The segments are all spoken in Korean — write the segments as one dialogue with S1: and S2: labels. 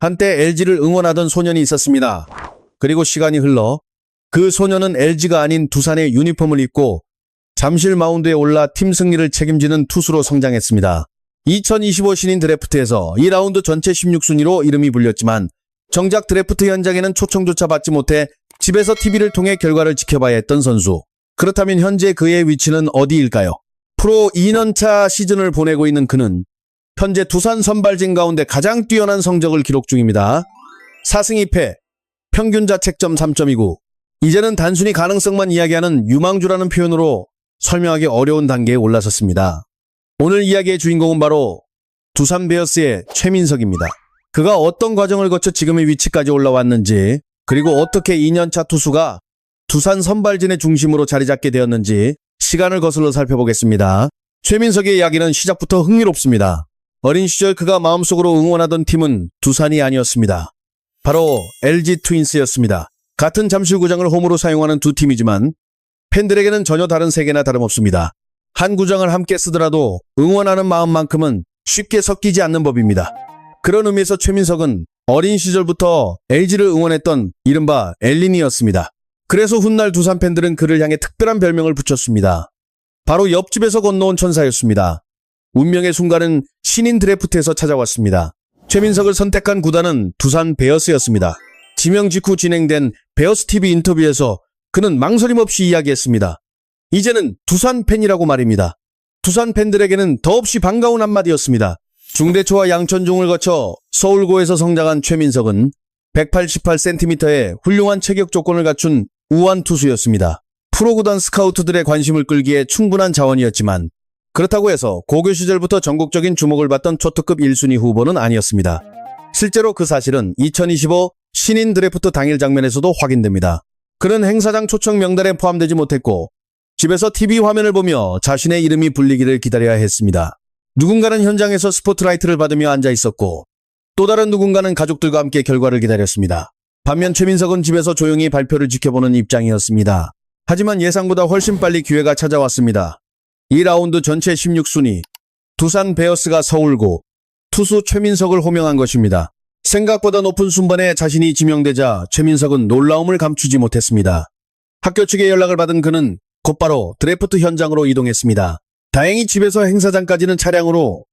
S1: 한때 LG를 응원하던 소년이 있었습니다. 그리고 시간이 흘러 그 소년은 LG가 아닌 두산의 유니폼을 입고 잠실 마운드에 올라 팀 승리를 책임지는 투수로 성장했습니다. 2025 신인 드래프트에서 2라운드 전체 16순위로 이름이 불렸지만 정작 드래프트 현장에는 초청조차 받지 못해 집에서 TV를 통해 결과를 지켜봐야 했던 선수. 그렇다면 현재 그의 위치는 어디일까요? 프로 2년차 시즌을 보내고 있는 그는 현재 두산 선발진 가운데 가장 뛰어난 성적을 기록 중입니다. 4승 2패, 평균 자책점 3.29. 이제는 단순히 가능성만 이야기하는 유망주라는 표현으로 설명하기 어려운 단계에 올라섰습니다. 오늘 이야기의 주인공은 바로 두산 베어스의 최민석입니다. 그가 어떤 과정을 거쳐 지금의 위치까지 올라왔는지, 그리고 어떻게 2년차 투수가 두산 선발진의 중심으로 자리 잡게 되었는지 시간을 거슬러 살펴보겠습니다. 최민석의 이야기는 시작부터 흥미롭습니다. 어린 시절 그가 마음속으로 응원하던 팀은 두산이 아니었습니다. 바로 LG 트윈스였습니다. 같은 잠실구장을 홈으로 사용하는 두 팀이지만 팬들에게는 전혀 다른 세계나 다름없습니다. 한 구장을 함께 쓰더라도 응원하는 마음만큼은 쉽게 섞이지 않는 법입니다. 그런 의미에서 최민석은 어린 시절부터 LG를 응원했던 이른바 엘린이었습니다. 그래서 훗날 두산 팬들은 그를 향해 특별한 별명을 붙였습니다. 바로 옆집에서 건너온 천사였습니다. 운명의 순간은 신인 드래프트에서 찾아왔습니다. 최민석을 선택한 구단은 두산 베어스였습니다. 지명 직후 진행된 베어스TV 인터뷰에서 그는 망설임 없이 이야기했습니다. 이제는 두산 팬이라고 말입니다. 두산 팬들에게는 더없이 반가운 한마디였습니다. 중대초와 양천중을 거쳐 서울고에서 성장한 최민석은 188cm의 훌륭한 체격 조건을 갖춘 우완 투수였습니다. 프로구단 스카우트들의 관심을 끌기에 충분한 자원이었지만 그렇다고 해서 고교 시절부터 전국적인 주목을 받던 초특급 1순위 후보는 아니었습니다. 실제로 그 사실은 2025 신인 드래프트 당일 장면에서도 확인됩니다. 그는 행사장 초청 명단에 포함되지 못했고 집에서 TV 화면을 보며 자신의 이름이 불리기를 기다려야 했습니다. 누군가는 현장에서 스포트라이트를 받으며 앉아 있었고 또 다른 누군가는 가족들과 함께 결과를 기다렸습니다. 반면 최민석은 집에서 조용히 발표를 지켜보는 입장이었습니다. 하지만 예상보다 훨씬 빨리 기회가 찾아왔습니다. 2라운드 전체 16순위, 두산 베어스가 서울고 투수 최민석을 호명한 것입니다. 생각보다 높은 순번에 자신이 지명되자 최민석은 놀라움을 감추지 못했습니다. 학교 측의 연락을 받은 그는 곧바로 드래프트 현장으로 이동했습니다. 다행히 집에서 행사장까지는 차량으로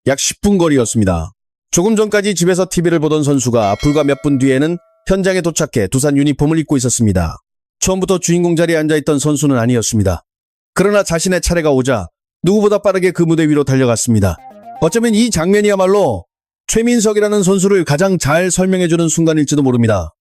S1: 약 10분 거리였습니다. 조금 전까지 집에서 TV를 보던 선수가 불과 몇 분 뒤에는 현장에 도착해 두산 유니폼을 입고 있었습니다. 처음부터 주인공 자리에 앉아있던 선수는 아니었습니다. 그러나 자신의 차례가 오자 누구보다 빠르게 그 무대 위로 달려갔습니다. 어쩌면 이 장면이야말로 최민석이라는 선수를 가장 잘 설명해주는 순간일지도 모릅니다.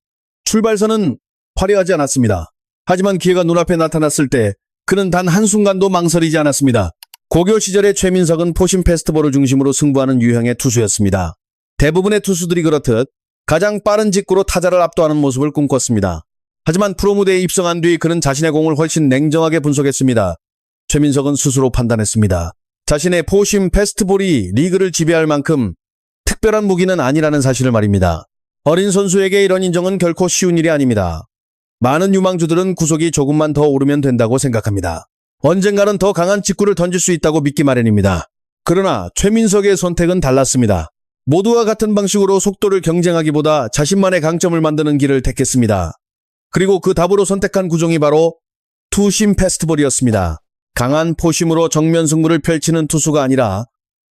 S1: 출발선은 화려하지 않았습니다. 하지만 기회가 눈앞에 나타났을 때 그는 단 한순간도 망설이지 않았습니다. 고교 시절의 최민석은 포심 페스티벌을 중심으로 승부하는 유형의 투수였습니다. 대부분의 투수들이 그렇듯 가장 빠른 직구로 타자를 압도하는 모습을 꿈꿨습니다. 하지만 프로 무대에 입성한 뒤 그는 자신의 공을 훨씬 냉정하게 분석했습니다. 최민석은 스스로 판단했습니다. 자신의 포심 페스티벌이 리그를 지배할 만큼 특별한 무기는 아니라는 사실을 말입니다. 어린 선수에게 이런 인정은 결코 쉬운 일이 아닙니다. 많은 유망주들은 구속이 조금만 더 오르면 된다고 생각합니다. 언젠가는 더 강한 직구를 던질 수 있다고 믿기 마련입니다. 그러나 최민석의 선택은 달랐습니다. 모두와 같은 방식으로 속도를 경쟁하기보다 자신만의 강점을 만드는 길을 택했습니다. 그리고 그 답으로 선택한 구종이 바로 투심 페스티벌이었습니다. 강한 포심으로 정면 승부를 펼치는 투수가 아니라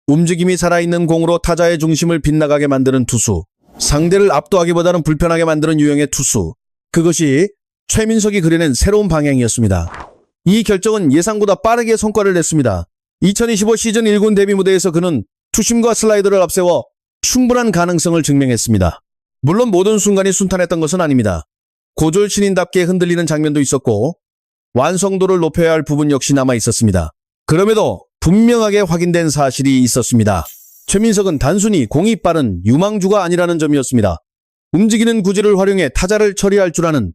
S1: 움직임이 살아있는 공으로 타자의 중심을 빗나가게 만드는 투수, 상대를 압도하기보다는 불편하게 만드는 유형의 투수, 그것이 최민석이 그려낸 새로운 방향이었습니다. 이 결정은 예상보다 빠르게 성과를 냈습니다. 2025 시즌 1군 데뷔 무대에서 그는 투심과 슬라이더를 앞세워 충분한 가능성을 증명했습니다. 물론 모든 순간이 순탄했던 것은 아닙니다. 고졸 신인답게 흔들리는 장면도 있었고 완성도를 높여야 할 부분 역시 남아 있었습니다. 그럼에도 분명하게 확인된 사실이 있었습니다. 최민석은 단순히 공이 빠른 유망주가 아니라는 점이었습니다. 움직이는 구질을 활용해 타자를 처리할 줄 아는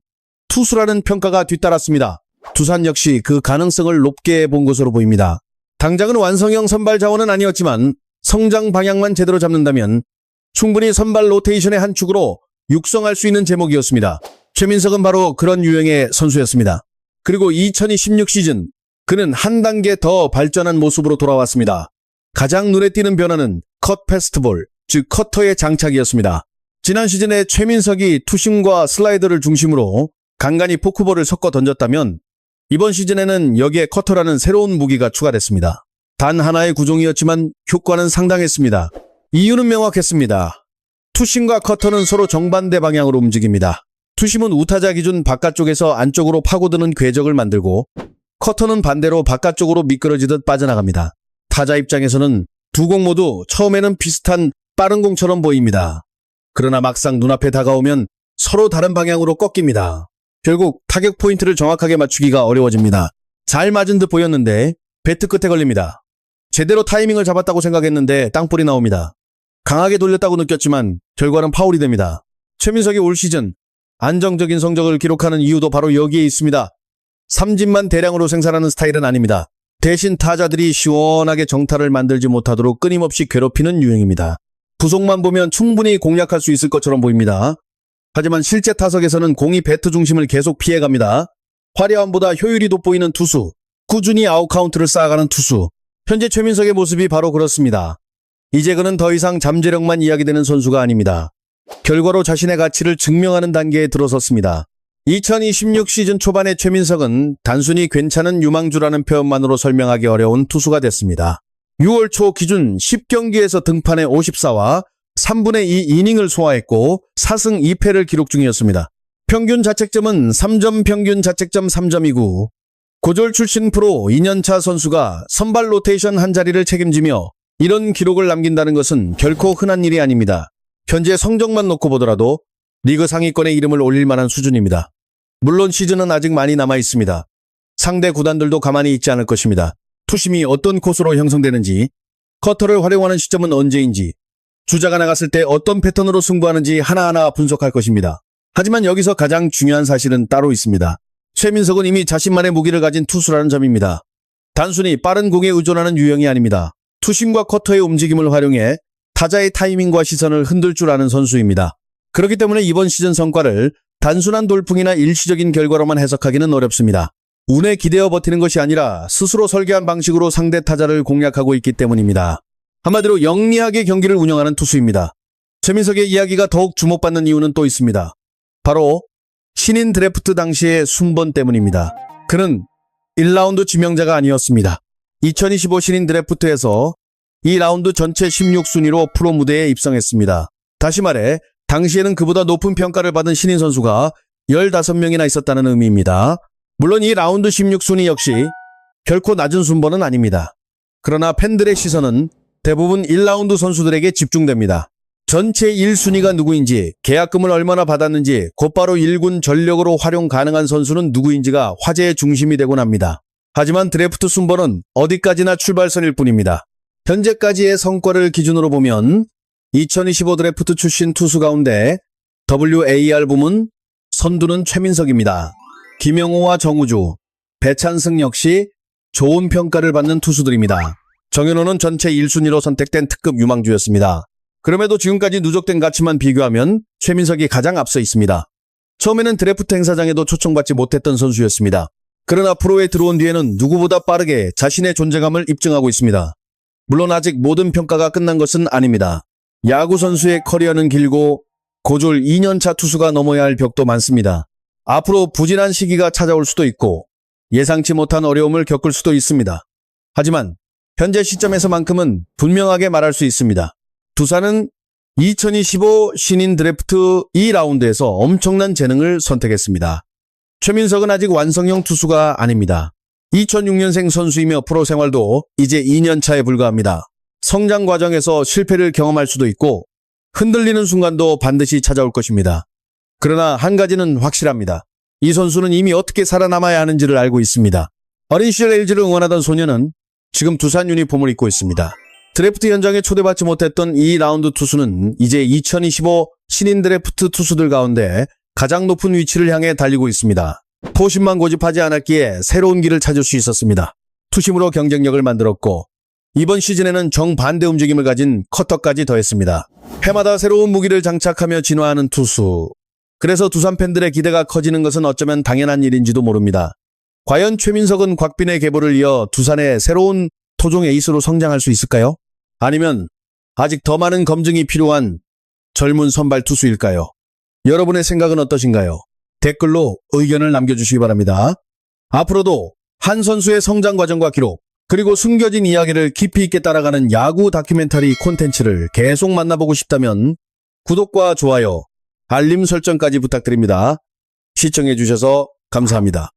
S1: 투수라는 평가가 뒤따랐습니다. 두산 역시 그 가능성을 높게 본 것으로 보입니다. 당장은 완성형 선발 자원은 아니었지만 성장 방향만 제대로 잡는다면 충분히 선발 로테이션의 한 축으로 육성할 수 있는 제목이었습니다. 최민석은 바로 그런 유형의 선수였습니다. 그리고 2026 시즌 그는 한 단계 더 발전한 모습으로 돌아왔습니다. 가장 눈에 띄는 변화는 컷 페스티벌, 즉 커터의 장착이었습니다. 지난 시즌에 최민석이 투심과 슬라이더를 중심으로 간간히 포크볼을 섞어 던졌다면 이번 시즌에는 여기에 커터라는 새로운 무기가 추가됐습니다. 단 하나의 구종이었지만 효과는 상당했습니다. 이유는 명확했습니다. 투심과 커터는 서로 정반대 방향으로 움직입니다. 투심은 우타자 기준 바깥쪽에서 안쪽으로 파고드는 궤적을 만들고 커터는 반대로 바깥쪽으로 미끄러지듯 빠져나갑니다. 타자 입장에서는 두 공 모두 처음에는 비슷한 빠른 공처럼 보입니다. 그러나 막상 눈앞에 다가오면 서로 다른 방향으로 꺾입니다. 결국 타격 포인트를 정확하게 맞추기가 어려워집니다. 잘 맞은 듯 보였는데 배트 끝에 걸립니다. 제대로 타이밍을 잡았다고 생각했는데 땅볼이 나옵니다. 강하게 돌렸다고 느꼈지만 결과는 파울이 됩니다. 최민석이 올 시즌 안정적인 성적을 기록하는 이유도 바로 여기에 있습니다. 삼진만 대량으로 생산하는 스타일은 아닙니다. 대신 타자들이 시원하게 정타를 만들지 못하도록 끊임없이 괴롭히는 유형입니다. 구속만 보면 충분히 공략할 수 있을 것처럼 보입니다. 하지만 실제 타석에서는 공이 배트 중심을 계속 피해갑니다. 화려함보다 효율이 돋보이는 투수, 꾸준히 아웃카운트를 쌓아가는 투수. 현재 최민석의 모습이 바로 그렇습니다. 이제 그는 더 이상 잠재력만 이야기되는 선수가 아닙니다. 결과로 자신의 가치를 증명하는 단계에 들어섰습니다. 2026 시즌 초반의 최민석은 단순히 괜찮은 유망주라는 표현만으로 설명하기 어려운 투수가 됐습니다. 6월 초 기준 10경기에서 등판해 54와 3분의 2 이닝을 소화했고 4승 2패를 기록 중이었습니다. 평균 자책점은 3점 평균 자책점 3점이고 고졸 출신 프로 2년차 선수가 선발 로테이션 한 자리를 책임지며 이런 기록을 남긴다는 것은 결코 흔한 일이 아닙니다. 현재 성적만 놓고 보더라도 리그 상위권에 이름을 올릴 만한 수준입니다. 물론 시즌은 아직 많이 남아 있습니다. 상대 구단들도 가만히 있지 않을 것입니다. 투심이 어떤 코스로 형성되는지, 커터를 활용하는 시점은 언제인지, 주자가 나갔을 때 어떤 패턴으로 승부하는지 하나하나 분석할 것입니다. 하지만 여기서 가장 중요한 사실은 따로 있습니다. 최민석은 이미 자신만의 무기를 가진 투수라는 점입니다. 단순히 빠른 공에 의존하는 유형이 아닙니다. 투심과 커터의 움직임을 활용해 타자의 타이밍과 시선을 흔들 줄 아는 선수입니다. 그렇기 때문에 이번 시즌 성과를 단순한 돌풍이나 일시적인 결과로만 해석하기는 어렵습니다. 운에 기대어 버티는 것이 아니라 스스로 설계한 방식으로 상대 타자를 공략하고 있기 때문입니다. 한마디로 영리하게 경기를 운영하는 투수입니다. 최민석의 이야기가 더욱 주목받는 이유는 또 있습니다. 바로 신인 드래프트 당시의 순번 때문입니다. 그는 1라운드 지명자가 아니었습니다. 2025 신인 드래프트에서 이 라운드 전체 16순위로 프로 무대에 입성했습니다. 다시 말해 당시에는 그보다 높은 평가를 받은 신인 선수가 15명이나 있었다는 의미입니다. 물론 이 라운드 16순위 역시 결코 낮은 순번은 아닙니다. 그러나 팬들의 시선은 대부분 1라운드 선수들에게 집중됩니다. 전체 1순위가 누구인지, 계약금을 얼마나 받았는지, 곧바로 1군 전력으로 활용 가능한 선수는 누구인지가 화제의 중심이 되곤 합니다. 하지만 드래프트 순번은 어디까지나 출발선일 뿐입니다. 현재까지의 성과를 기준으로 보면 2025 드래프트 출신 투수 가운데 WAR 부문 선두는 최민석입니다. 김영호와 정우주, 배찬승 역시 좋은 평가를 받는 투수들입니다. 정현호는 전체 1순위로 선택된 특급 유망주였습니다. 그럼에도 지금까지 누적된 가치만 비교하면 최민석이 가장 앞서 있습니다. 처음에는 드래프트 행사장에도 초청받지 못했던 선수였습니다. 그러나 프로에 들어온 뒤에는 누구보다 빠르게 자신의 존재감을 입증하고 있습니다. 물론 아직 모든 평가가 끝난 것은 아닙니다. 야구 선수의 커리어는 길고 고졸 2년차 투수가 넘어야 할 벽도 많습니다. 앞으로 부진한 시기가 찾아올 수도 있고 예상치 못한 어려움을 겪을 수도 있습니다. 하지만 현재 시점에서만큼은 분명하게 말할 수 있습니다. 두산은 2025 신인 드래프트 2라운드에서 엄청난 재능을 선택했습니다. 최민석은 아직 완성형 투수가 아닙니다. 2006년생 선수이며 프로 생활도 이제 2년 차에 불과합니다. 성장 과정에서 실패를 경험할 수도 있고 흔들리는 순간도 반드시 찾아올 것입니다. 그러나 한 가지는 확실합니다. 이 선수는 이미 어떻게 살아남아야 하는지를 알고 있습니다. 어린 시절 LG를 응원하던 소녀는 지금 두산 유니폼을 입고 있습니다. 드래프트 현장에 초대받지 못했던 2라운드 투수는 이제 2025 신인 드래프트 투수들 가운데 가장 높은 위치를 향해 달리고 있습니다. 포심만 고집하지 않았기에 새로운 길을 찾을 수 있었습니다. 투심으로 경쟁력을 만들었고 이번 시즌에는 정반대 움직임을 가진 커터까지 더했습니다. 해마다 새로운 무기를 장착하며 진화하는 투수. 그래서 두산 팬들의 기대가 커지는 것은 어쩌면 당연한 일인지도 모릅니다. 과연 최민석은 곽빈의 계보를 이어 두산의 새로운 토종 에이스로 성장할 수 있을까요? 아니면 아직 더 많은 검증이 필요한 젊은 선발 투수일까요? 여러분의 생각은 어떠신가요? 댓글로 의견을 남겨주시기 바랍니다. 앞으로도 한 선수의 성장 과정과 기록, 그리고 숨겨진 이야기를 깊이 있게 따라가는 야구 다큐멘터리 콘텐츠를 계속 만나보고 싶다면 구독과 좋아요, 알림 설정까지 부탁드립니다. 시청해주셔서 감사합니다.